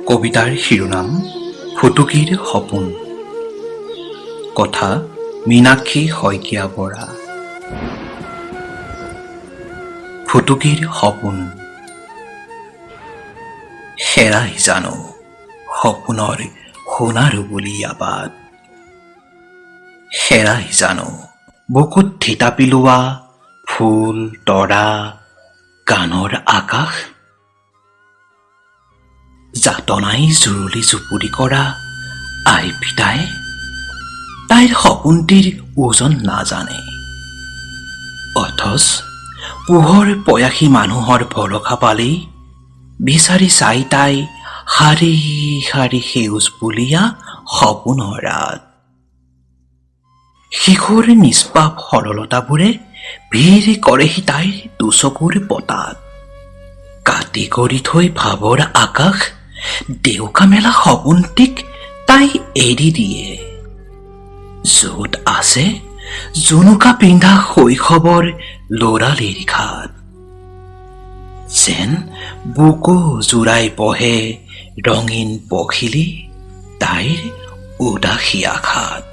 কবিতাৰ শিৰোনাম ফুটুকীৰ সপোন। কথা মীনাক্ষী শইকীয়া বৰা। ফুটুকীৰ সপোন। হেৰাই জানো সপোনৰ সোণাৰু বুলি আবাদ। হেৰাই জানো বুকুত থিতা পিলোৱা ফুল তৰা গানৰ আকাশ। যাতনাই জুৰুলি জুপুৰি কৰা আই পিতাই তাইৰ সপোনটিৰ ওজন নাজানে, অথচ পোহৰ পয়াসী মানুহৰ ভৰসা পালেই বিচাৰি চাই তাই শাৰী শাৰী সেউজ বুলীয়া সপোনৰ ৰাত। শিশুৰ নিষ্পাপ সৰলতাবোৰে ভিৰ কৰেহি তাইৰ দুচকুৰ পতাত। কাটি কৰি থৈ ভাৱৰ আকাশ ডেউকা মেলা সপোনটিক তাই এৰি দিয়ে। য'ত আছে জুনুকা পিন্ধা শৈশৱৰ লৰালিৰ ঘাট, যেন বুকু জোৰাই বহে ৰঙীন পখিলী তাইৰ উদাসী আঘাত।